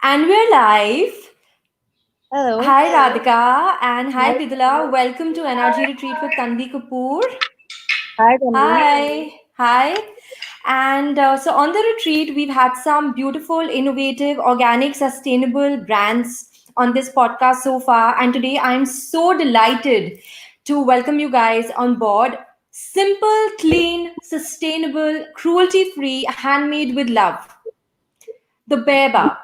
And we're live. Hello. Hi Radhika and hi Hi. Vidula. Welcome to Energy Retreat with TANVEEY KAPUR. Hi, Tanvi. Hi. Hi. And so on the retreat, we've had some beautiful, innovative, organic, sustainable brands on this podcast so far. And today I'm so delighted to welcome you guys on board. Simple, clean, sustainable, cruelty free, handmade with love. The Bear Bar.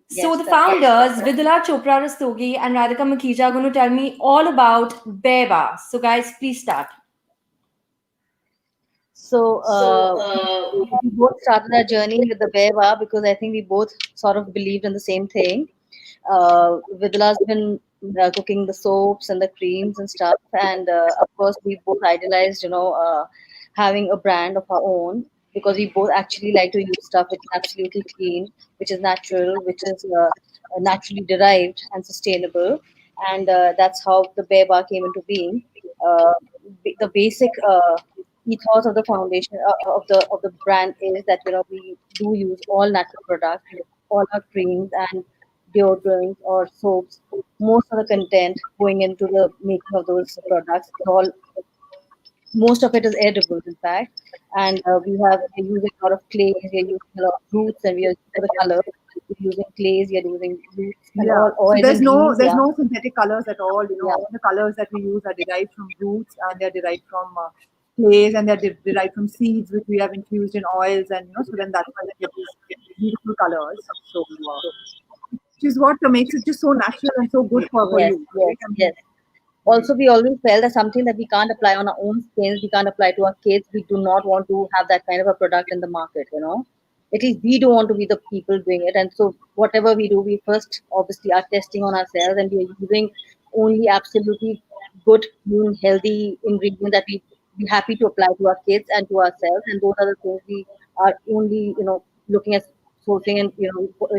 So Yes, the that's right. founders, Vidula Chopra Rastogi and Radhika Makija, are going to tell me all about Beba. So guys, please start. So, we both started our journey with the Beva because I think we both sort of believed in the same thing. Vidula's been cooking the soaps and the creams and stuff, and of course, we both idealized, having a brand of our own because we both actually like to use stuff which is absolutely clean, which is natural, which is naturally derived and sustainable, and that's how the Beva came into being. Uh, the basic ethos of the foundation of the brand is that we do use all natural products, all our creams and deodorants or soaps. Most of the content going into the making of those products is all, most of it is edible, in fact. And we're using a lot of clays, we're using a lot of roots, and we are for the color. We're using clays, we're using roots and Yeah. all So oils there's and no ghees. there's Yeah, no synthetic colors at all. yeah, All the colors that we use are derived from roots and they're derived from clays and they're derived from seeds which we have infused in oils and so then that's why they get these beautiful colors. So which is what makes it just so natural and so good for yes, you, yes, right? I yes. mean, Also, we always felt that something that we can't apply on our own skins, we can't apply to our kids. We do not want to have that kind of a product in the market. At least we don't want to be the people doing it. And so, whatever we do, we first obviously are testing on ourselves and we are using only absolutely good, clean, healthy ingredients that we be happy to apply to our kids and to ourselves. And those are the things we are only looking at sourcing and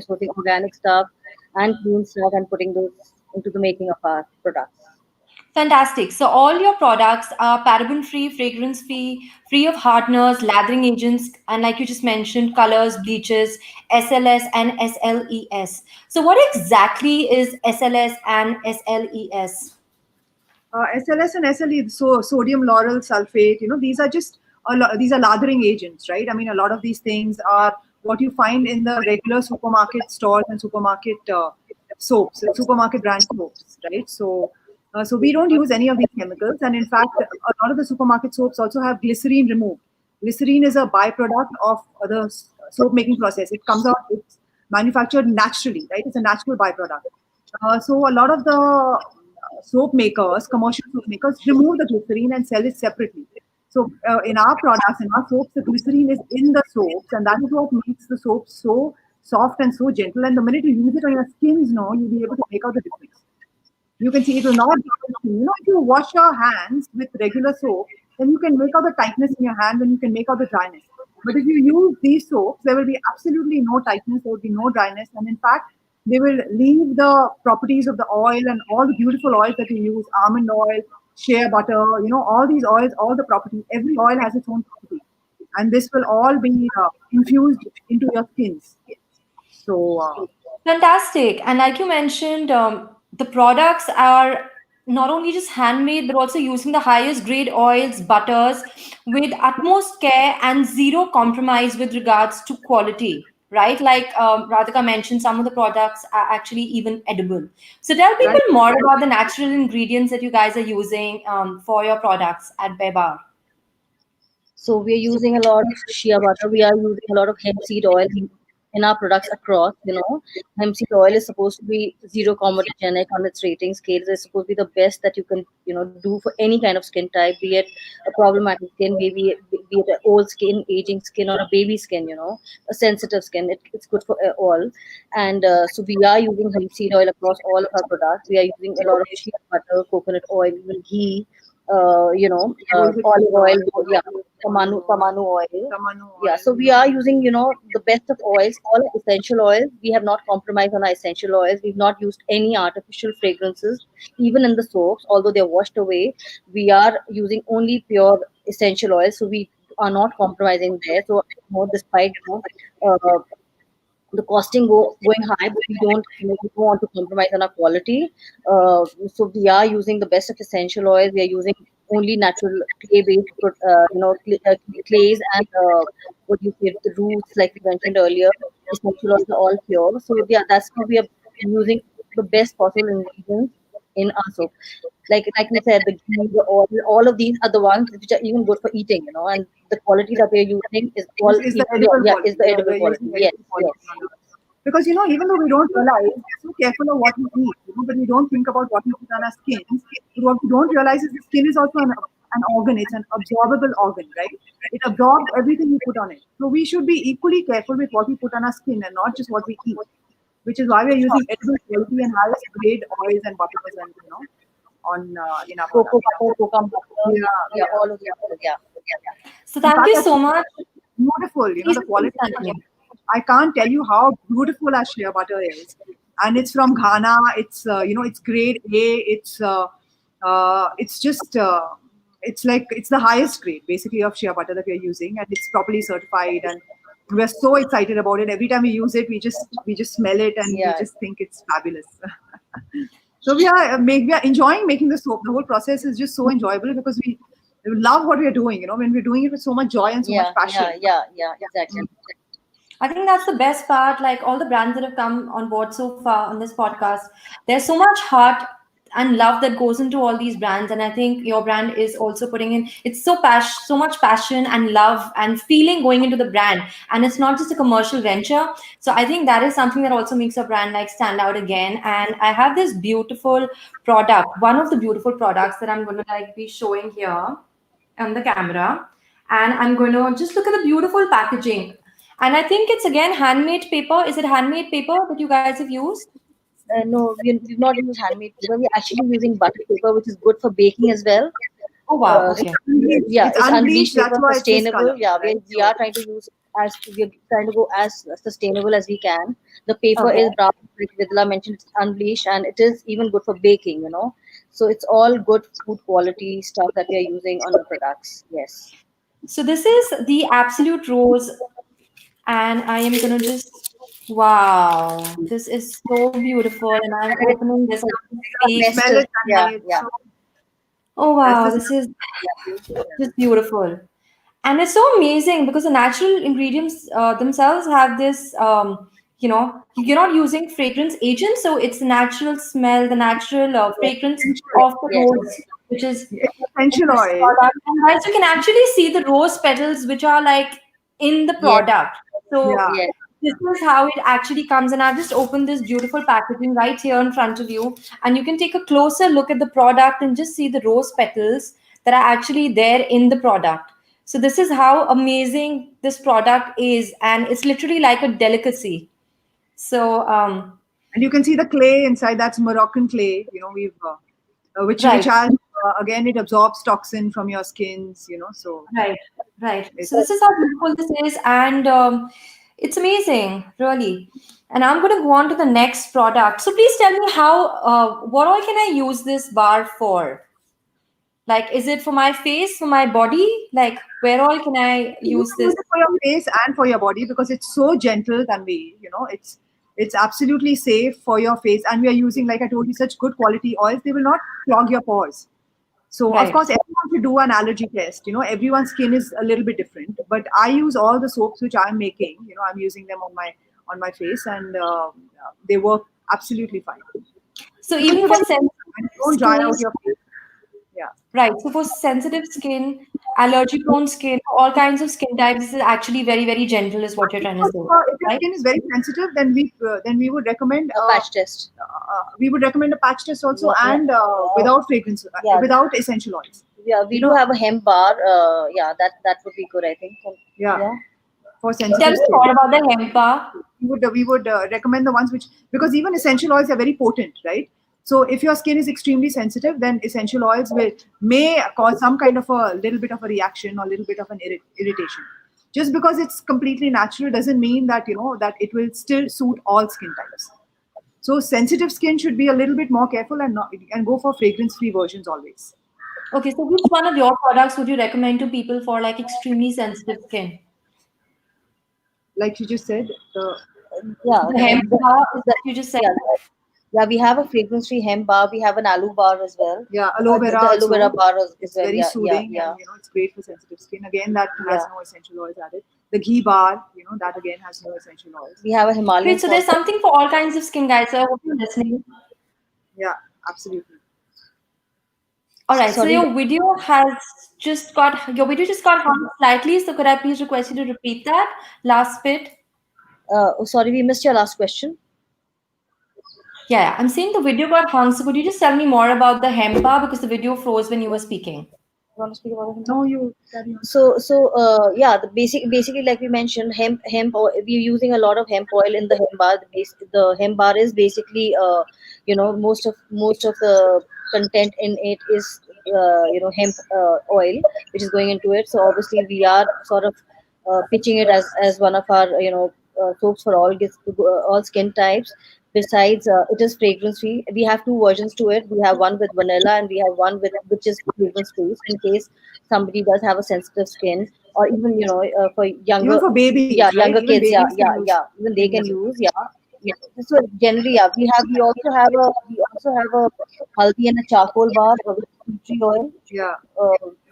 sourcing organic stuff and clean stuff and putting those into the making of our products. Fantastic. So all your products are paraben free, fragrance free, free of hardeners, lathering agents, and like you just mentioned, colors, bleaches, SLS and SLES. So what exactly is SLS and SLES? SLS and SLE, so sodium lauryl sulfate, these are just these are lathering agents, right? I mean, a lot of these things are what you find in the regular supermarket stores and supermarket soaps, supermarket brand soaps, right? So we don't use any of these chemicals, and in fact, a lot of the supermarket soaps also have glycerine removed. Glycerine is a byproduct of the soap making process. It comes out, it's manufactured naturally, right? It's a natural byproduct. So a lot of the soap makers, commercial soap makers, remove the glycerine and sell it separately. So in our products, in our soaps, the glycerine is in the soaps, and that is what makes the soap so soft and so gentle. And the minute you use it on your skins, no, you'll be able to make out the difference. You can see it will not be skin. If you wash your hands with regular soap, then you can make out the tightness in your hand and you can make out the dryness. But if you use these soaps, there will be absolutely no tightness, there will be no dryness, and in fact, they will leave the properties of the oil and all the beautiful oils that you use, almond oil, shea butter, all these oils, all the properties, every oil has its own property. And this will all be infused into your skins. So, Fantastic. And like you mentioned, the products are not only just handmade, but also using the highest grade oils, butters with utmost care and zero compromise with regards to quality, right? Like Radhika mentioned, some of the products are actually even edible. So tell people right. more about the natural ingredients that you guys are using for your products at Bebar. So we are using a lot of shea butter. We are using a lot of hemp seed oil in our products across. Hemp seed oil is supposed to be zero comedogenic on its rating scale. It's supposed to be the best that you can do for any kind of skin type, be it a problematic skin, be it an old skin, aging skin, or a baby skin. A sensitive skin. It's good for all. And so we are using hemp seed oil across all of our products. We are using a lot of shea butter, coconut oil, even ghee. Olive oil, yeah, Tamanu oil. Tamanu Yeah, oil, so we are using, the best of oils, all essential oils. We have not compromised on our essential oils. We've not used any artificial fragrances, even in the soaps, although they're washed away. We are using only pure essential oils, so we are not compromising there. So, despite, uh, the costing going high, but we don't want to compromise on our quality. So we are using the best of essential oils. We are using only natural clay-based, clays and what you say, the roots, like we mentioned earlier. Essential oils are all pure. So yeah, that's how we are using the best possible ingredients in our soap. Like we said, the ghee, the oil, all of these are the ones which are even good for eating, and the quality that we're using is all Is the edible yeah, quality. is the edible We're quality. using Yes, edible quality yes. on ours. Because even though we don't realize, we're so careful of what we eat, but we don't think about what we put on our skins. But what we don't realize is the skin is also an organ. It's an absorbable organ, right? It absorbs everything we put on it. So we should be equally careful with what we put on our skin and not just what we eat. Which is why we're using edible quality and highest grade oils and butters and on in our Cocoa product. butter, coconut butter, Yeah, yeah, yeah. all of these. Yeah, So In thank fact, you I so think much. beautiful. Please, The please quality. continue. I can't tell you how beautiful our shea butter is, and it's from Ghana. It's grade A. It's just it's like it's the highest grade basically of shea butter that we're using, and it's properly certified. And we're so excited about it. Every time we use it, we just smell it and we yeah, just think it's fabulous. So we are enjoying making the soap. The whole process is just so enjoyable because we love what we're doing. When we're doing it with so much joy and so much passion. yeah, exactly. I think that's the best part. Like all the brands that have come on board so far on this podcast, there's so much heart and love that goes into all these brands. And I think your brand is also putting in it's so much passion and love and feeling going into the brand. And it's not just a commercial venture. So I think that is something that also makes your brand like stand out again. And I have this beautiful product, one of the beautiful products that I'm gonna like be showing here on the camera. And I'm going to just look at the beautiful packaging. And I think it's again handmade paper. Is it handmade paper that you guys have used? No, we've not used handmade paper. We're actually using butter paper, which is good for baking as well. Oh, wow. It's Okay. Yeah, It's it's unbleached. unbleached That's paper, why it's this sustainable. color, Yeah, right? we are trying to we're trying to go as sustainable as we can. The paper Okay. is brown, like Vidla mentioned, it's unbleached, and it is even good for baking. So it's all good food quality stuff that we are using on the products. Yes. So this is the Absolute Rose. And I am going to just, wow, this is so beautiful. And I'm And it's opening this. I can see. Smell nested. it, and Yeah, then it's yeah. so. Oh, That's wow, the this is Yeah. just beautiful. And it's so amazing because the natural ingredients themselves have this you're not using fragrance agents, so it's the natural smell, the natural fragrance essential. of the Yes. rose, which is It's in essential this oil. product. And guys, you can actually see the rose petals which are like in the Yes. product. So Yeah. Yes. this is how it actually comes. And I've just opened this beautiful packaging right here in front of you, and you can take a closer look at the product and just see the rose petals that are actually there in the product. So this is how amazing this product is, and it's literally like a delicacy. So And you can see the clay inside. That's Moroccan clay. We've which right, has again, it absorbs toxin from your skins. So right, right. it's So this is how beautiful this is, and it's amazing, really. And I'm going to go on to the next product. So please tell me how what all can I use this bar for? Like, is it for my face, for my body? Like, where all can I you use can use this? it for your face and for your body because it's so gentle, Tanvi. It's absolutely safe for your face, and we are using, like I told you, such good quality oils. They will not clog your pores. So of Right. course, everyone should do an allergy test. Everyone's skin is a little bit different, but I use all the soaps which I'm making. I'm using them on my face, and they work absolutely fine So because even they're for very sensitive and they don't dry out skins, your face. Yeah. right? So for sensitive skin, allergy prone skin, all kinds of skin types, this is actually very, very gentle, is what you're trying to say, If your right? skin is very sensitive, then we would recommend A patch test. a patch test also, Yeah, yeah. and without fragrance, Yeah, without essential oils. yeah. We You do know, have a hemp bar. Yeah, that would be good, I think. yeah, Yeah. for Tell sensitive me skin. more about the hempa. We would recommend the ones which, because even essential oils are very potent, right? So if your skin is extremely sensitive, then essential oils may cause some kind of a little bit of a reaction or a little bit of an irritation. Just because it's completely natural doesn't mean that it will still suit all skin types. So sensitive skin should be a little bit more careful and go for fragrance-free versions always. Okay, so which one of your products would you recommend to people for like extremely sensitive skin? Like you just said, Yeah, The hemp bar is what you just said. yeah, yeah. We have a fragrance-free hemp bar. We have an aloe bar as well. Yeah, aloe vera The aloe vera also. bar as It's well. very Yeah, yeah, soothing, yeah, and it's great for sensitive skin. Again, that has yeah. no essential oils added. The ghee bar, that again has no essential oils. We have a Great. Himalayan So there's salt. something for all kinds of skin, guys. So I hope you're listening. Yeah, absolutely. All right. So Sorry, your video just got hung slightly. So could I please request you to repeat that last bit? sorry, we missed your last question. Yeah, I'm saying the video got hung. So could you just tell me more about the hemp bar because the video froze when you were speaking? You want to speak about it? No, you carry on. Yeah, basically like we mentioned, hemp oil, we're using a lot of hemp oil in the hemp bar. The hemp bar is basically most of the content in it is hemp oil which is going into it. So obviously we are sort of pitching it as one of our soaps for all skin types. Besides, it is fragrance free. We have two versions to it. We have one with vanilla and we have one with which is fragrance free. So in case somebody does have a sensitive skin, or even for Even younger, for babies, yeah, right? younger Even kids, yeah, babies can yeah, use yeah, even they can can use it. use, yeah. Yeah. So generally, yeah, we also have a haldi and a charcoal bar with tea tree oil, Yeah,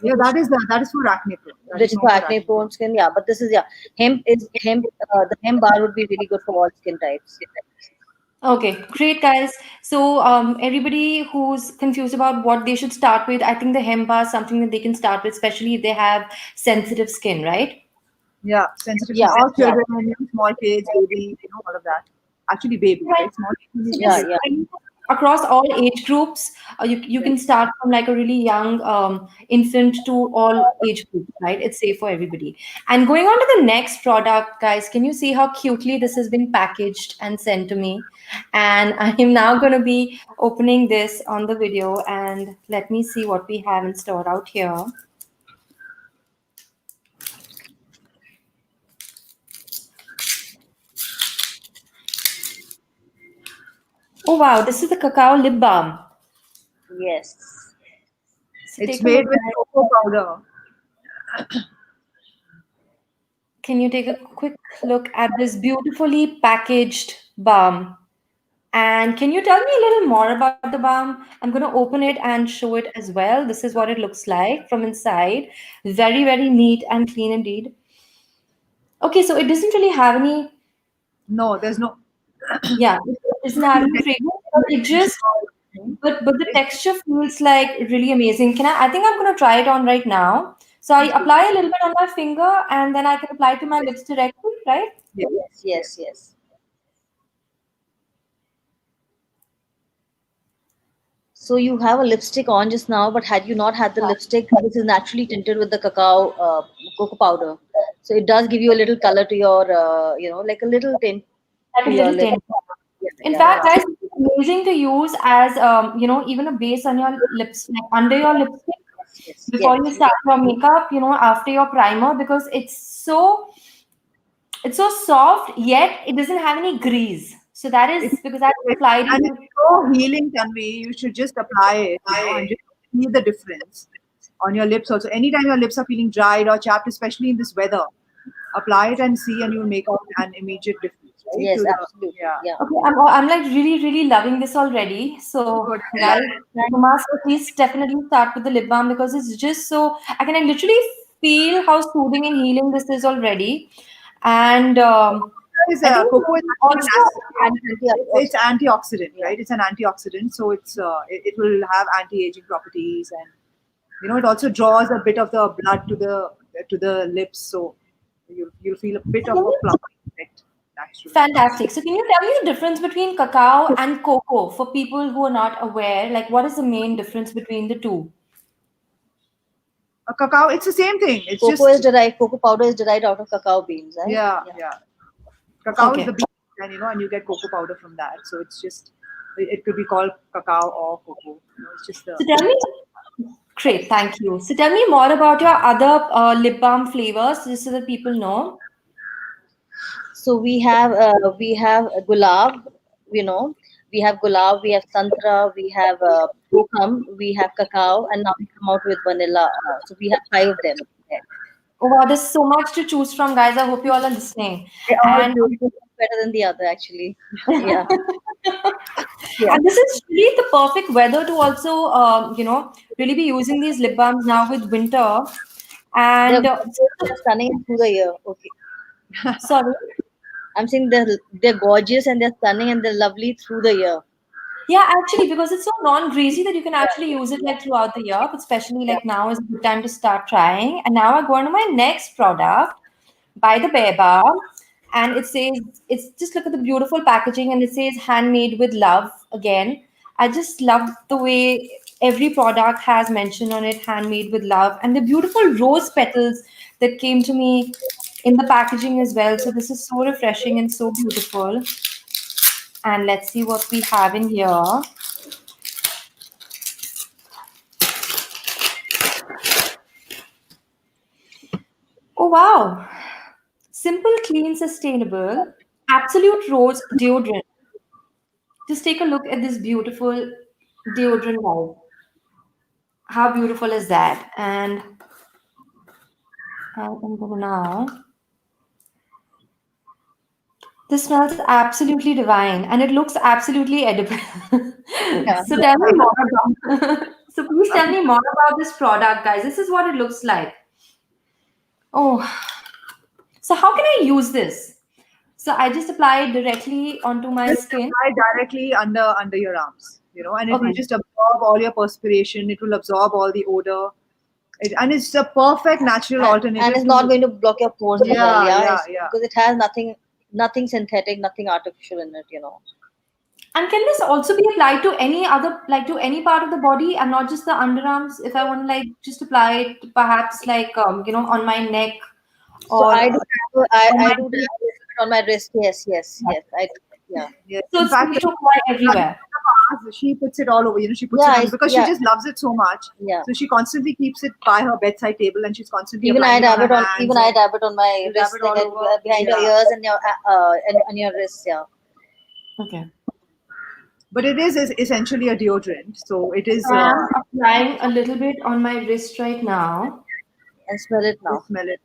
yeah. which That is for acne prone. That which is is more for for acne acne prone. prone skin. Yeah, but this is, yeah, hemp. The hemp bar would be really good for all skin types. Okay, great, guys. So, everybody who's confused about what they should start with, I think the hemp bar is something that they can start with, especially if they have sensitive skin, right? Yeah, sensitive skin. Yeah, All yeah, children, small kids, baby, all of that. Actually, babies, Right. right? Small So kids, yeah, just babies. yeah. across all age groups, you Yeah. can start from like a really young infant to all age groups, right? It's safe for everybody. And going on to the next product, guys, can you see how cutely this has been packaged and sent to me? And I am now going to be opening this on the video, and let me see what we have in store out here. Oh wow, this is the cacao lip balm. Yes. So It's take a look, made with guys. cocoa powder. Can you take a quick look at this beautifully packaged balm? And can you tell me a little more about the balm? I'm going to open it and show it as well. This is what it looks like from inside. Very, very neat and clean indeed. Okay, so it doesn't really have any, No, there's no. yeah, it doesn't have any fragrance, but it Essential just, oil, thing. but the texture feels like really amazing. I think I'm going to try it on right now. So I apply a little bit on my finger and then I can apply it to my lips directly, right? Yes, Yes, yes. yes, yes. So you have a lipstick on just now, but had you not had the lipstick, this is naturally tinted with the cocoa powder. So it does give you a little color to your, like a little tint Like to a your little lip. tint. Yeah, In yeah, fact, Yeah. guys, it's amazing to use as even a base on your lips, like under your lipstick yes, before you yes, start your makeup, after your primer, because it's so soft, yet it doesn't have any grease. So that is It's, because I applied it and with it's so healing, Tanvi. You should just apply it, and just see the difference on your lips also. Anytime your lips are feeling dried or chapped, especially in this weather, apply it and see, and you'll make out an immediate difference, right? yes, To the absolutely. yeah, Yeah. okay, I'm like really, really loving this already. So, good. guys, you must at least definitely start with the lip balm because it's just so I can literally feel how soothing and healing this is already. And I think Cocoa is actually also it's antioxidant, Yeah. right? It's an antioxidant, so it will have anti-aging properties, and it also draws a bit of the blood to the lips, so you'll feel a bit of a plumping effect naturally. fantastic. So, can you tell me the difference between cacao and cocoa for people who are not aware? Like, what is the main difference between the two? A cacao, it's the same thing. It's Cocoa just is derived, cocoa powder is derived out of cacao beans, right? yeah, Yeah. yeah. Cacao is the Okay. bean, and and you get cocoa powder from that. So it's just it could be called cacao or cocoa. It's just the So, tell me, great, thank you. So, tell me more about your other lip balm flavors, just so that people know. So we have gulab, you know, we have gulab, we have santra, we have kokum, we have cacao, and now we come out with vanilla. So we have five of them. Yeah. Oh, wow, there's so much to choose from, guys. I hope you all are listening. they are And beautiful. better than the other, actually. Yeah. Yeah. And this is really the perfect weather to also, really be using these lip balms now with winter. They're And gorgeous and they're stunning through the year. Okay. sorry. I'm saying they're gorgeous and they're stunning and they're lovely through the year. Yeah, actually, because it's so non-greasy that you can Yeah, actually use it like throughout the year, but especially yeah. like now is a good time to start trying. And now I go on to my next product by the Bear Bar, and it says it's just look at the beautiful packaging, and it says handmade with love again. I just love the way every product has mentioned on it handmade with love, and the beautiful rose petals that came to me in the packaging as well. So this is so refreshing and so beautiful. And let's see what we have in here. Oh wow. Simple, clean, sustainable, absolute rose deodorant. Just take a look at this beautiful deodorant, guys. How beautiful is that? And I'm going now. This smells absolutely divine and it looks absolutely edible. Yeah. So tell me more about so please tell me more about this product, guys. This is what it looks like. Oh, so how can I use this? So I just apply it directly onto my Just skin. apply directly under your arms, and it will Okay. just absorb all your perspiration. It will absorb all the odor. And it's a perfect natural And alternative it's not to. going to block your pores as well. Yeah, Yeah, yeah, it's yeah. because it has nothing synthetic, nothing artificial in it. And can this also be applied to any other, like to any part of the body and not just the underarms? If I want to like just apply it perhaps like, on my neck So or I do on my I do wrist. on my wrist. Yes, yes, Yes. yes. Yeah. Yes. So In it's fact, free to apply one everywhere. of ours, she puts it all over. She puts it Yeah, on because she yeah, just loves it so much. yeah. So she constantly keeps it by her bedside table, and she's constantly applying it on her Even hands, I and dab it on my you dab wrist, it like all over. behind your Yeah, ears and your and on your wrists. Yeah, Okay. but it is essentially a deodorant. So it is. So I'm applying a little bit on my wrist right now. and smell it You now. smell it.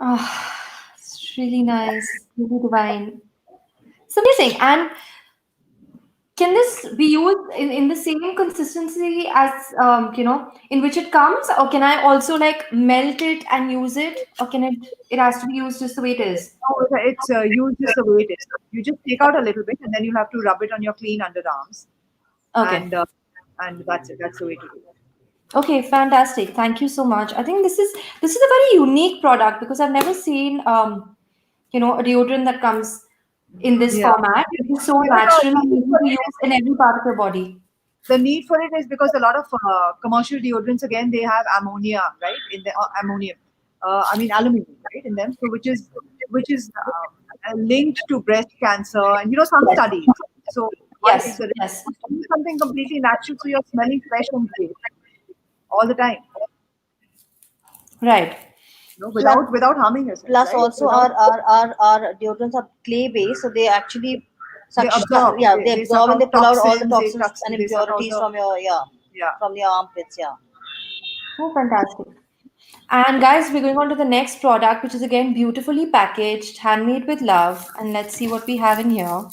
Oh, it's really nice, really divine. It's amazing. And can this be used in the same consistency as in which it comes, or can I also like melt it and use it, or can it has to be used just the way it is? No, it's used just the way it is. You just take out a little bit, and then you have to rub it on your clean underarms, Okay. and that's it. That's the way to do it. Okay, fantastic. Thank you so much. I think this is a very unique product because I've never seen a deodorant that comes in this Yeah. format. It is so The natural and need easy for to it use in every part of your body. the need for it is because a lot of commercial deodorants again they have ammonia right in the ammonium I mean aluminum right in them, so which is linked to breast cancer and some Yes. studies. So one is Yes. the Yes. something completely natural, so you're smelling fresh and great all the time, Right. Plus, without harming yourself, plus right? also Without our deodorants are clay based, so they actually they absorb yeah, they, they they suck absorb and they out pull out all the toxins, toxins and they suck out impurities the. from your Yeah. from your armpits. Yeah. Oh, fantastic. And guys, we're going on to the next product, which is again beautifully packaged, handmade with love. And let's see what we have in here.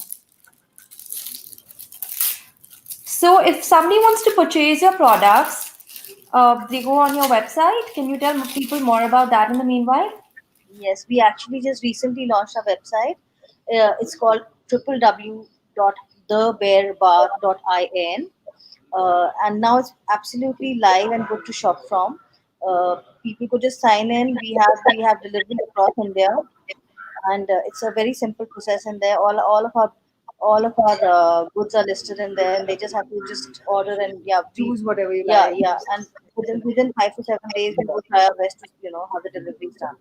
So, if somebody wants to purchase your products, they go on your website. Can you tell people more about that in the meanwhile? Yes, we actually just recently launched our website. It's called www.thebearbar.in, and now it's absolutely live and good to shop from. People could just sign in. We have delivery across India, and it's a very simple process in there. All of our goods are listed in there, and they just have to just order and Choose whatever you yeah, like. yeah, and within 5 to 7 days we will try our best to have the deliveries done.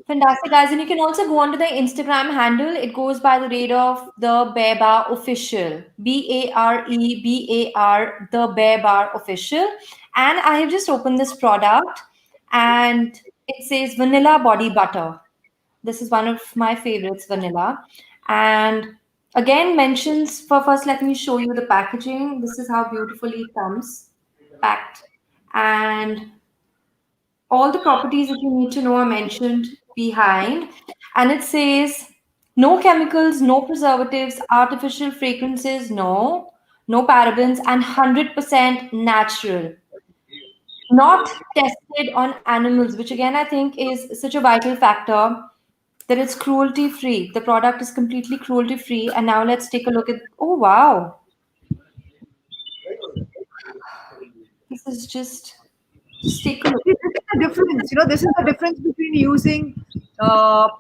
Fantastic, guys. And you can also go onto the Instagram handle. It goes by the rate of the Bear Bar Official. BAREBAR, the Bear Bar Official. And I have just opened this product and it says vanilla body butter. This is one of my favorites, vanilla. And again, mentions for first, let me show you the packaging. This is how beautifully it comes packed. And all the properties that you need to know are mentioned behind. And it says no chemicals, no preservatives, artificial fragrances, no parabens, and 100% natural. Not tested on animals, which again I think is such a vital factor that it's cruelty free. The product is completely cruelty free. And now let's take a look at, oh wow, this is just take a look. See, this is the difference. This is the difference between using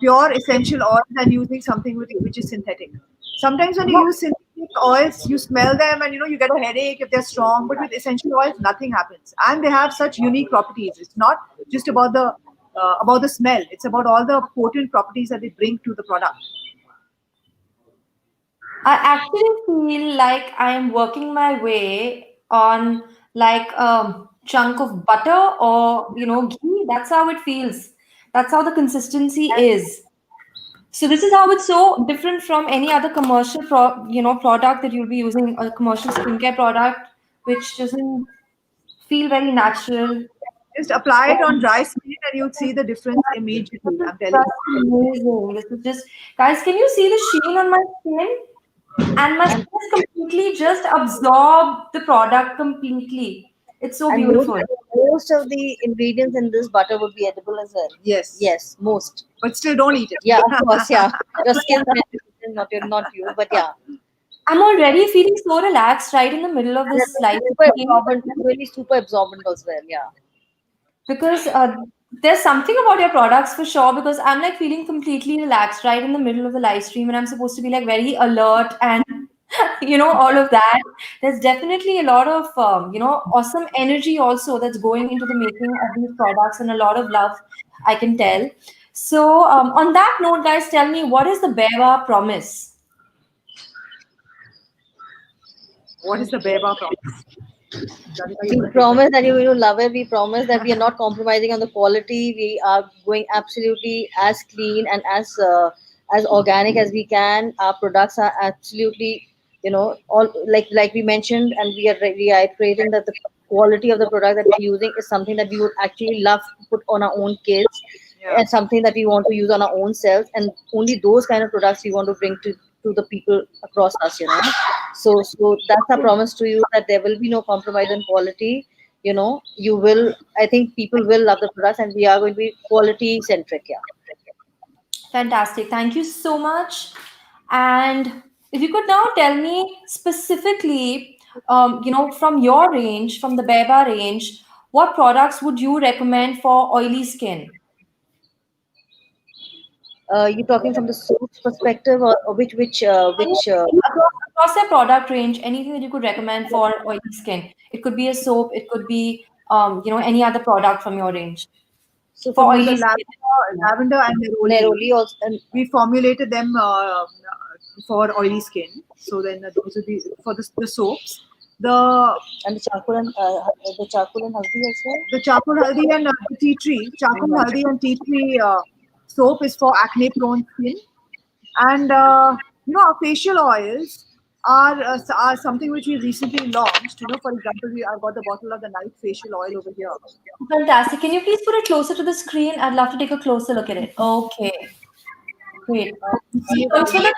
pure essential oils and using something which is synthetic. Sometimes when you use synthetic oils, you smell them and you get a headache if they're strong. But with essential oils, nothing happens, and they have such unique properties. It's not just about the smell. It's about all the potent properties that they bring to the product. I actually feel like I am working my way on like a chunk of butter or ghee. That's how it feels. That's how the consistency is. So this is how it's so different from any other commercial product that you'll be using, a commercial skincare product, which doesn't feel very natural. Just apply it on Oh, dry skin, and you'll see the difference this immediately. is I'm telling just you. amazing. This is just, guys, can you see the sheen on my skin? And my And skin is completely just absorbed the product completely. It's so and beautiful. most of the ingredients in this butter would be edible as well. Yes, Yes, most. but still don't eat it. Yeah, of course, yeah. Your skin, not you, but yeah. I'm already feeling so relaxed right in the middle of And this it's live super stream absorbent, really super absorbent as well. Yeah. because there's something about your products for sure. Because I'm like feeling completely relaxed right in the middle of the live stream, and I'm supposed to be like very alert and all of that. There's definitely a lot of awesome energy also that's going into the making of these products, and a lot of love, I can tell. So on that note, guys, tell me, what is the Beva promise? What is the Beba promise? Radhika, you We want to take that? promise that you will love it. We promise that we are not compromising on the quality. We are going absolutely as clean and as organic as we can. Our products are absolutely, all like we mentioned, and we are reiterating that the quality of the product that we're using is something that we would actually love to put on our own kids, Yeah. and something that we want to use on our own selves, and only those kind of products we want to bring to the people across us. So that's a promise to you that there will be no compromise in quality. You will. I think people will love the products, and we are going to be quality centric. Yeah. Fantastic. Thank you so much. And if you could now tell me specifically, from your range, from the Beba range, what products would you recommend for oily skin? You talking from the source perspective, or which Across their product range, anything that you could recommend for oily skin. It could be a soap, it could be any other product from your range so for from The oily the skin. lavender and neroli, neroli also, and we formulated them for oily skin. So then those would be for the soaps. The and the charcoal and haldi as well. the charcoal haldi and the tea tree, charcoal haldi and tea tree soap is for acne prone skin. And our facial oils are something which we recently launched. For example, I've got the bottle of the night facial oil over here. Fantastic. Can you please put it closer to the screen? I'd love to take a closer look at it. Okay, great. So See it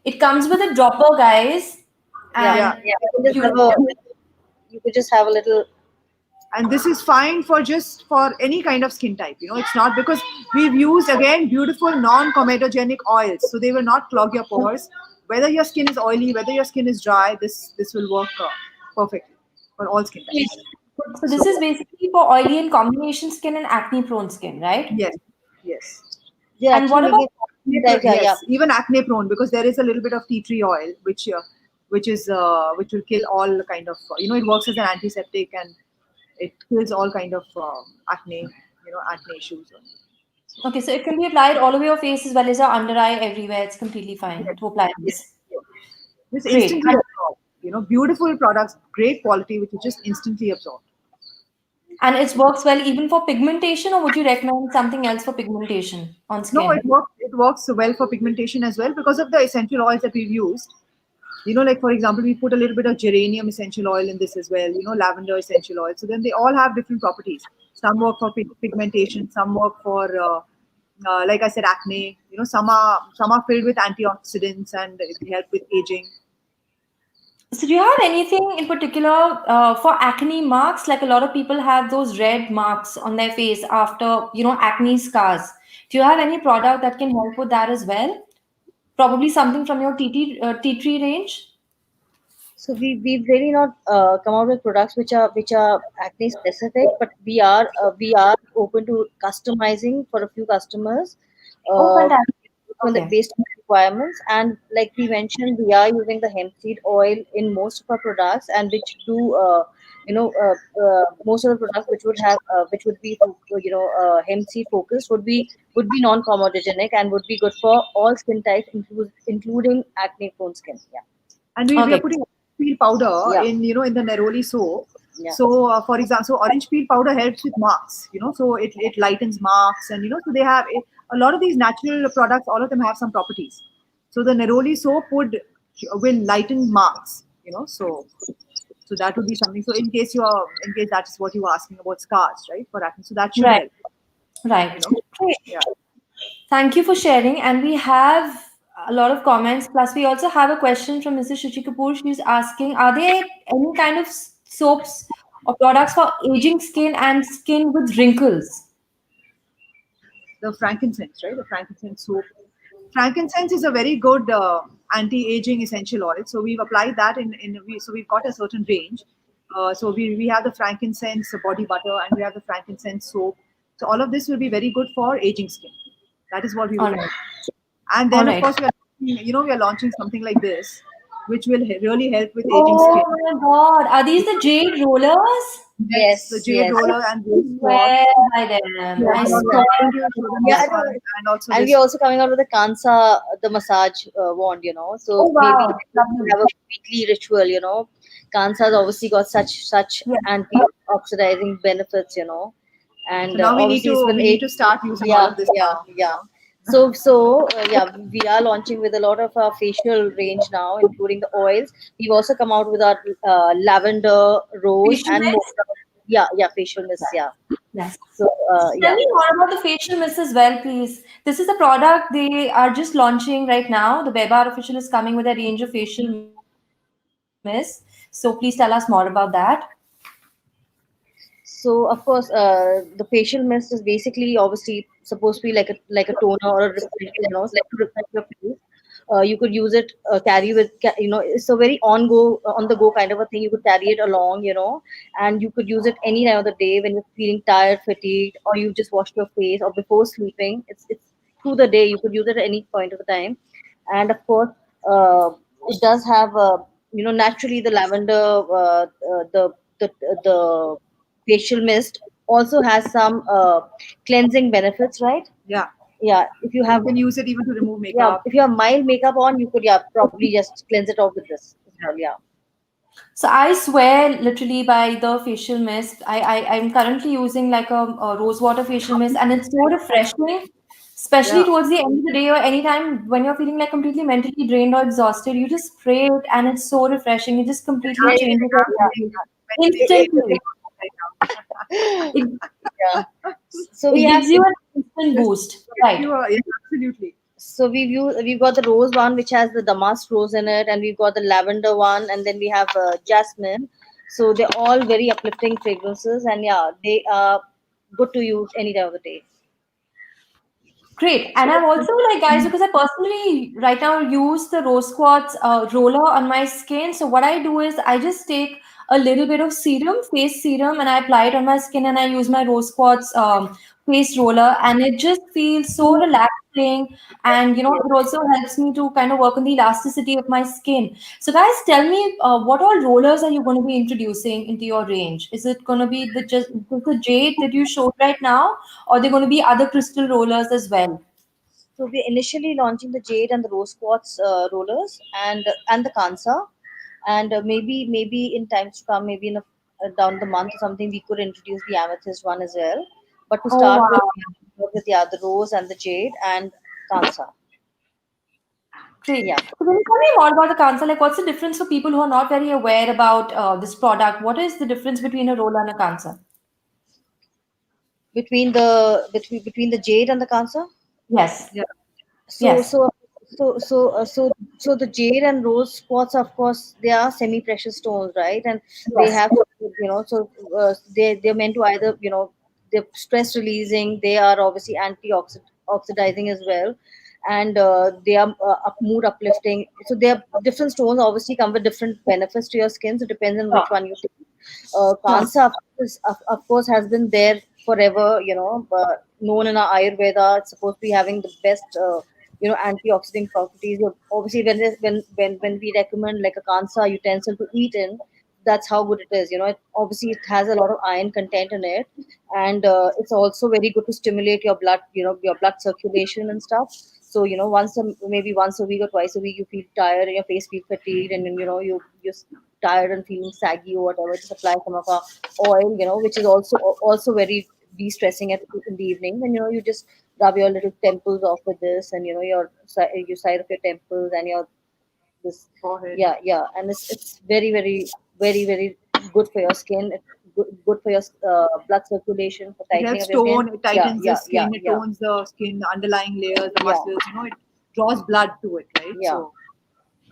it comes over with here. a dropper, guys, Yeah, Yeah, and you can just have beautiful. a you could just have a little. and this is fine for any kind of skin type. It's not because we've used again beautiful non-comedogenic oils, so they will not clog your pores. Whether your skin is oily, whether your skin is dry, this will work perfectly for all skin types. So So this is basically for oily and combination skin and acne prone skin, right? yes, yes. They're And actually what about making that. Yeah, yeah. Yes, even acne prone, because there is a little bit of tea tree oil which will kill all kind of it works as an antiseptic, and it kills all kind of acne issues. okay, so it can be applied all over your face as well as your under eye everywhere. It's completely fine Yes, to apply yes, this. yes. This Great. instantly absorbed. Beautiful products, great quality, which is just instantly absorbed. And it works well even for pigmentation, or would you recommend something else for pigmentation on No, skin? it works. It works well for pigmentation as well because of the essential oils that we've used. Like for example, we put a little bit of geranium essential oil in this as well, lavender essential oil. So then they all have different properties. Some work for pigmentation, some work for like I said, acne. Some are filled with antioxidants and they help with aging. So, do you have anything in particular for acne marks? Like a lot of people have those red marks on their face after, acne scars. Do you have any product that can help with that as well? Probably something from your tea tree range. So we've really not come out with products which are acne specific, but we are open to customizing for a few customers, Oh, uh, fantastic. Okay. based on the requirements. And like we mentioned, we are using the hemp seed oil in most of our products, and which do most of the products which would be hemp seed focused would be non-comedogenic and would be good for all skin types, including acne prone skin. Yeah, And we are Okay. putting peel powder yeah, in the neroli soap. yeah. So for example, so orange peel powder helps with marks, so it lightens marks, and so they have a lot of these natural products, all of them have some properties. So the neroli soap will lighten marks, so that would be something. So in case that's what you were asking about, scars, right, for acne, so that should Right. help, you Right. know Great. yeah. Thank you for sharing. And we have a lot of comments. Plus, we also have a question from Mrs. Shuchi Kapoor. She's asking, are there any kind of soaps or products for aging skin and skin with wrinkles? The frankincense, right? The frankincense soap. Frankincense is a very good anti-aging essential oil. So we've applied that so we've got a certain range. So we have the frankincense body butter and we have the frankincense soap. So all of this will be very good for aging skin. That is what we All will right. have. And All then of right. course we are launching something like this, which will really help with aging Oh skin. my God. Are these the jade rollers? Yes, the Yes, jade yes. I roller and the swab. swear by them. Yeah, I yeah, swear yeah. Why don't you by show them Yeah, this them. one and also and this we're one? also coming out with the Kansa, the massage wand. Oh So maybe wow. we Lovely. have a weekly ritual. Kansa's obviously got such Yeah. anti-oxidizing benefits. So And now we need obviously it's to been we need eight. to start using all Yeah, of this yeah, now. yeah. So yeah, we are launching with a lot of our facial range now, including the oils. We've also come out with our lavender, rose, Facial and mist? mocha. Yeah, facial mist. Yeah. Yes. So Tell yeah. me more about the facial mist as well, please. This is a product they are just launching right now. The Beba Artificial is coming with a range of facial mists. So please tell us more about that. So of course, the facial mist is basically obviously supposed to be like a toner or a like to refresh your face. You could use it, carry it's a very on the go kind of a thing. You could carry it along, and you could use it any time of the day when you're feeling tired, fatigued, or you just washed your face or before sleeping. It's through the day. You could use it at any point of the time, and of course, uh, it does have naturally the lavender, the the facial mist also has some cleansing benefits, right? Yeah. Yeah, if you So you have can use it even to remove yeah, makeup. if you have mild makeup on, you could probably just cleanse it off with this as well. Yeah. So I swear literally by the facial mist. I'm currently using like a rose water facial mist and it's so refreshing, especially Yeah. towards the end of the day or anytime when you're feeling like completely mentally drained or exhausted. You just spray it and it's so refreshing. It just completely Yeah, changes your Absolutely. mood Mentally drained is instantly. right now. It, yeah. So we it have gives you an instant Just boost. give Right. you a, yeah, absolutely. so we've got the rose one which has the damask rose in it, and we've got the lavender one, and then we have jasmine. So they're all very uplifting fragrances, and yeah, they are good to use any time of the day. Great. And I'm also like, guys, because I personally right now use the rose quartz roller on my skin. So what I do is I just take a little bit of serum, face serum, and I apply it on my skin and I use my rose quartz face roller and it just feels so relaxing. And, it also helps me to kind of work on the elasticity of my skin. So guys, tell me, what all rollers are you going to be introducing into your range? Is it going to be just the jade that you showed right now? Or are there going to be other crystal rollers as well? So we're initially launching the jade and the rose quartz rollers, and the kansa, and maybe in times to come, maybe in down the month or something, we could introduce the amethyst one as well. But to Oh start wow, with, yeah, the rose and the jade and kansa. Great. Yeah. So can you tell me more about the cancer? Like, what's the difference for people who are not very aware about this product? What is the difference between a roller and a cancer? Between the jade and the cancer. Yes. Yeah. So Yes. so so so uh, so so the jade and rose quartz, of course, they are semi-precious stones, right? And they Yes. have, they're meant to either, they're stress releasing. They are obviously oxidizing as well, and they are mood uplifting. So they are different stones. Obviously, come with different benefits to your skin. So it depends on Sure. which one you take. Sure. Kansa, of course, has been there forever, but known in our Ayurveda. It's supposed to be having the best, antioxidant properties. Obviously, when we recommend like a Kansa utensil to eat in, that's how good it is. Obviously, it has a lot of iron content in it, and it's also very good to stimulate your blood, your blood circulation and stuff. So maybe once a week or twice a week, you feel tired and your face feels fatigued, and then you're tired and feeling saggy or whatever, just apply some of our oil, which is also very de-stressing in the evening. And you just rub your little temples off with this, and your side of your temples and your this. Forehead. Yeah, and it's very, very, very, very good for your skin. It's good for your blood circulation, for It tightening helps of your skin. tone, it Yeah, tightens the yeah, yeah, skin, it yeah, tones the skin, the underlying layers, the yeah, muscles, it draws blood to it, right? yeah, So,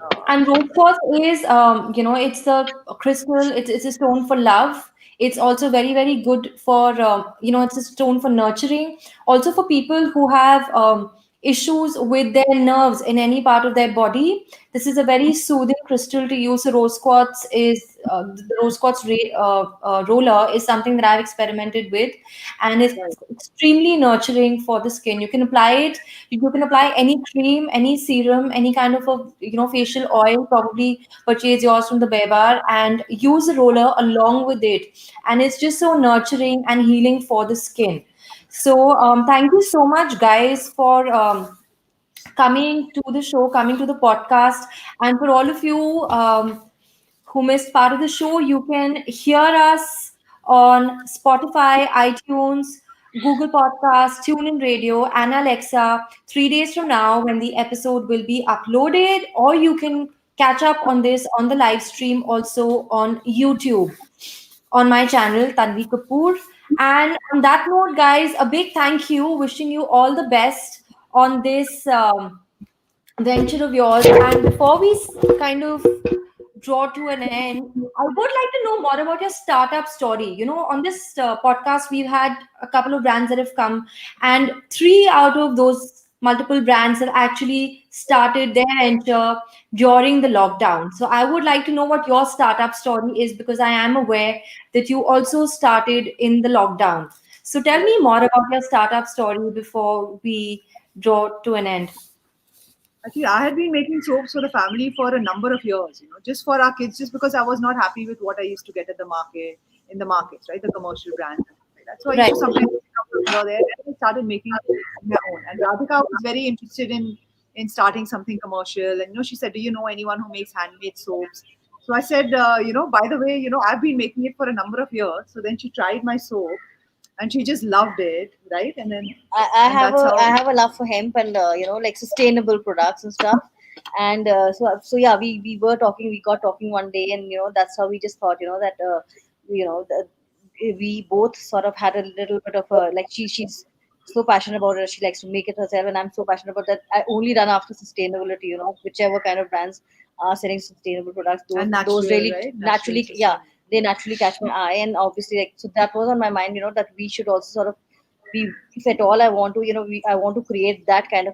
uh, And rose quartz is, it's the crystal. It's a stone for love. It's also very, very good for, it's a stone for nurturing. Also for people who have issues with their nerves in any part of their body. This is a very soothing crystal to use. So rose quartz is the rose quartz roller is something that I've experimented with, and right. it's extremely nurturing for the skin. You can apply it. You can apply any cream, any serum, any kind of a facial oil. Probably purchase yours from the Bear and use the roller along with it, and it's just so nurturing and healing for the skin. So thank you so much, guys, for coming to the show, coming to the podcast, and for all of you who missed part of the show, you can hear us on Spotify, iTunes, Google Podcasts, TuneIn Radio, and Alexa 3 days from now when the episode will be uploaded, or you can catch up on this on the live stream also on YouTube on my channel, Tanvi Kapoor. And on that note, guys, a big thank you. Wishing you all the best on this venture of yours. And before we kind of draw to an end, I would like to know more about your startup story. On this podcast, we've had a couple of brands that have come, and three out of those multiple brands have actually started their venture during the lockdown. So I would like to know what your startup story is, because I am aware that you also started in the lockdown. So tell Yes. me more about your startup story before we draw to an end. Actually, I had been making soaps for the family for a number of years, just for our kids, just because I was not happy with what I used to get at the market, in the markets, right? The commercial brands. And stuff like that. So I used Right. to sometimes pick up from here or there, and I started making my own. And Radhika was very interested in starting something commercial. And she said, "Do you know anyone who makes handmade soaps?" So I said, by the way, I've been making it for a number of years. So then she tried my soap, and she just loved it, right? And that's I how. have a love for hemp and like sustainable products and stuff. And so yeah, we were talking, we got talking one day, and that's how we just thought, that that we both sort of had a little bit of a, like, she's so passionate about it, she likes to make it herself, and I'm so passionate about that. I only run after sustainability, whichever kind of brands are selling sustainable products, And those natural, really right? Natural, naturally, yeah, sustainable. they naturally catch my eye. And obviously, like, so that was on my mind, that we should also sort of be, if at all I want to, I want to create that kind of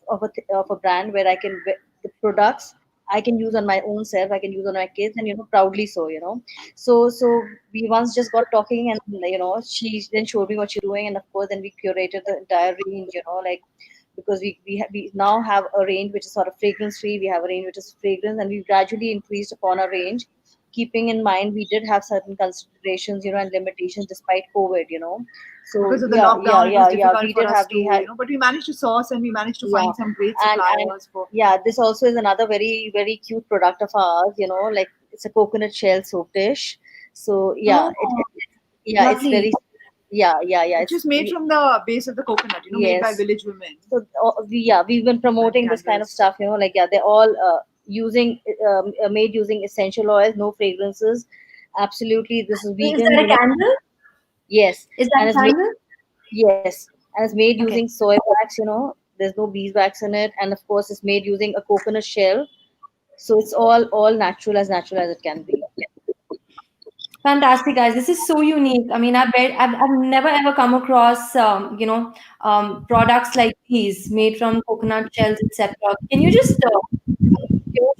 of a brand where the products I can use on my own self, I can use on my kids, and proudly so, so we once just got talking, and she then showed me what she's doing, and of course then we curated the entire range, like, because we now have a range which is sort of fragrance free, we have a range which is fragrance, and we've gradually increased upon our range, keeping in mind we did have certain considerations, and limitations despite COVID, so Because of the yeah, yeah, lockdown, it was yeah, yeah. difficult for us to, but we managed to source and we managed to Yeah, find some great and suppliers for. yeah, this also is another very, very cute product of ours. Like, it's a coconut shell soap dish. So yeah, Oh, yeah, it's lovely. very, yeah. which is made from the base of the coconut, made by Yes. village women So we've been and promoting this kind of candles. stuff. Like yeah, they're all using made using essential oils, no fragrances. Absolutely, this is Is vegan. that a candle? Yes, Is and that it's a made, candle? yes, and it's made using Okay. soy wax. There's no beeswax in it, and of course, it's made using a coconut shell. So it's all natural as it can be. Fantastic, guys. This is so unique. I mean, I bet I've never ever come across, products like these made from coconut shells, etc. Can you just,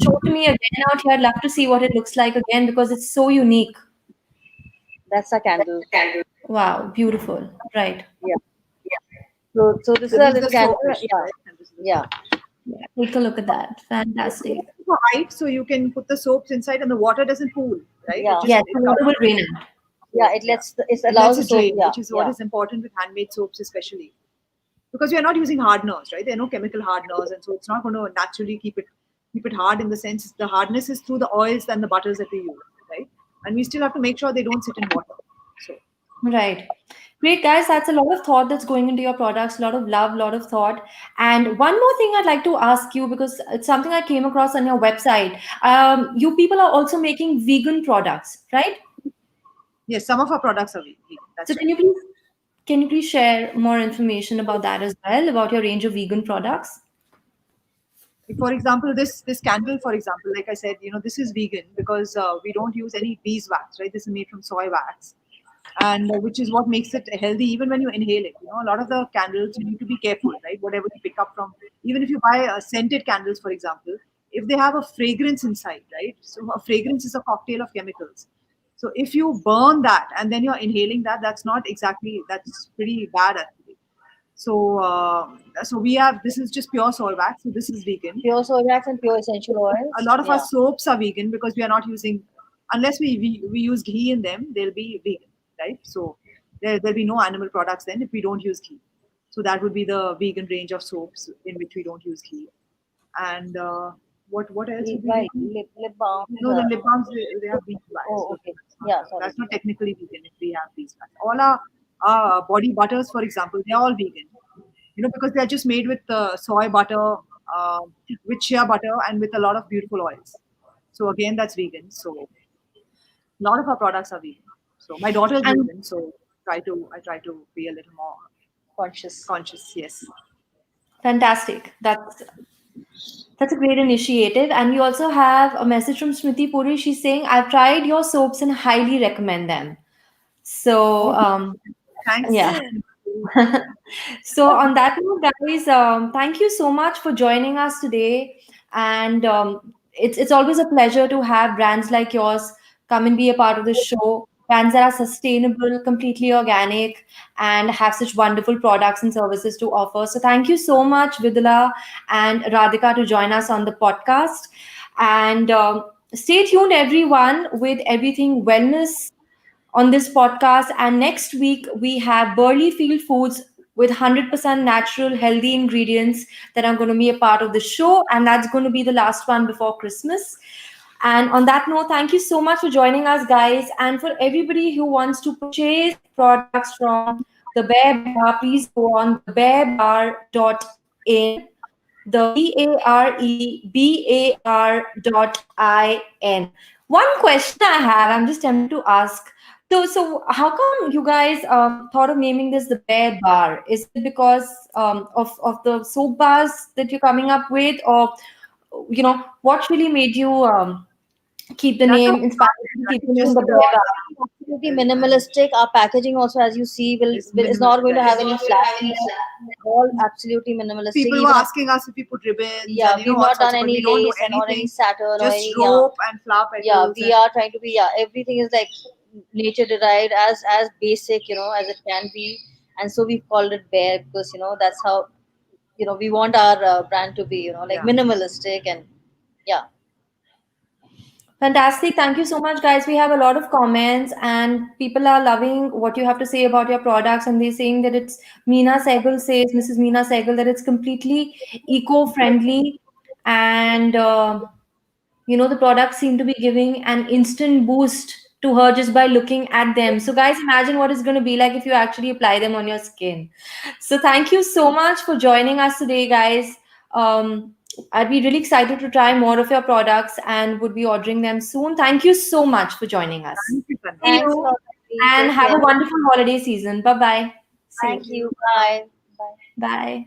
show to me again out here? I'd love to see what it looks like again because it's so unique. That's a candle. Wow, beautiful. Right. Yeah. So this So is a this is the little candle. soapish, Yeah, right? And this is the yeah, soap. Yeah. Take a look at that. Fantastic. It's for height, so you can put the soaps inside, and the water doesn't pool, right? It yeah, just Yes, it the comes. water will drain out. yeah. So It yeah, it it allows lets the it soap. drain, Yeah, which is what yeah. is important with handmade soaps, especially because we are not using hardeners, right? There are no chemical hardeners, and so it's not going to naturally keep it hard in the sense the hardness is through the oils and the butters that we use, right? And we still have to make sure they don't sit in water. So Right. Great, guys. That's a lot of thought that's going into your products, a lot of love, a lot of thought. And one more thing I'd like to ask you because it's something I came across on your website. You people are also making vegan products, right? yes, some of our products are vegan. So That's right. can you please share more information about that as well, about your range of vegan products? Like, for example, this candle, for example, like I said, this is vegan because we don't use any beeswax, right? This is made from soy wax, and which is what makes it healthy even when you inhale it. A lot of the candles you need to be careful, right? Whatever you pick up from, even if you buy scented candles, for example, if they have a fragrance inside, right? So a fragrance is a cocktail of chemicals. So if you burn that and then you're inhaling that, that's pretty bad actually. So we have, this is just pure soy wax. So this is vegan. Pure soy wax and pure essential A oils. lot of our Yeah. soaps are vegan because we are not using, unless we use ghee in them, they'll be vegan, right? So there'll be no animal products then if we don't use ghee. So that would be the vegan range of soaps in which we don't use ghee. And what else would be Right. vegan? Lip balms. No, the lip balms, they have beeswax, Oh, so okay. Yeah. Sorry. that's not technically vegan if we have beeswax. All our body butters, for example, they're all vegan. Because they're just made with soy butter, uh, with shea butter, and with a lot of beautiful oils. So again, that's vegan. So a lot of our products are vegan. So my daughter is And vegan, so I try to be a little more Conscious. conscious. Yes. fantastic. That's a great initiative. And we also have a message from Smriti Puri. She's saying, I've tried your soaps and highly recommend them. So, Oh, yeah. thanks. So, on that note, guys, thank you so much for joining us today. And it's always a pleasure to have brands like yours come and be a part of the show. Brands that are sustainable, completely organic, and have such wonderful products and services to offer. So, thank you so much, Vidula and Radhika, to join us on the podcast. And stay tuned, everyone, with everything wellness on this podcast. And next week, we have Burley Field Foods with 100% natural, healthy ingredients that are going to be a part of the show. And that's going to be the last one before Christmas. And on that note, thank you so much for joining us, guys. And for everybody who wants to purchase products from the Bear Bar, please go on thebearbar.in, the BAREBAR.in. One question I have, I'm just tempted to ask. So how come you guys thought of naming this the Bear Bar? Is it because of the soap bars that you're coming up with, or what really made you keep the That's how name, we inspired started, you to keep right? the name Just the Bear Bar? Absolutely minimalistic. Our packaging also, as you see, this is minimal. not going to Right. have any flashy. All absolutely minimalistic. People were Even asking us if we put ribbons yeah, and we've all not done sorts, but any we don't do lace and or any anything. Saturn or Just any rope and flower yeah. petals We and are trying to be everything is like nature derived as basic as it can be, and so we've called it Bear because that's how we want our brand to be like yeah. minimalistic and yeah. Fantastic. Thank you so much, guys. We have a lot of comments, and people are loving what you have to say about your products. And they're saying that it's Meena Sehgal says, Mrs. Meena Sehgal, that it's completely eco friendly. And, the products seem to be giving an instant boost to her just by looking at them. So, guys, imagine what it's going to be like if you actually apply them on your skin. So, thank you so much for joining us today, guys. I'd be really excited to try more of your products and would be ordering them soon. Thank you so much for joining us. Thank you, Tanvi. See Thanks a you lot, Tanvi. and Take have a care. wonderful holiday season. Bye bye. See Thank you. you. Bye. Bye. Bye.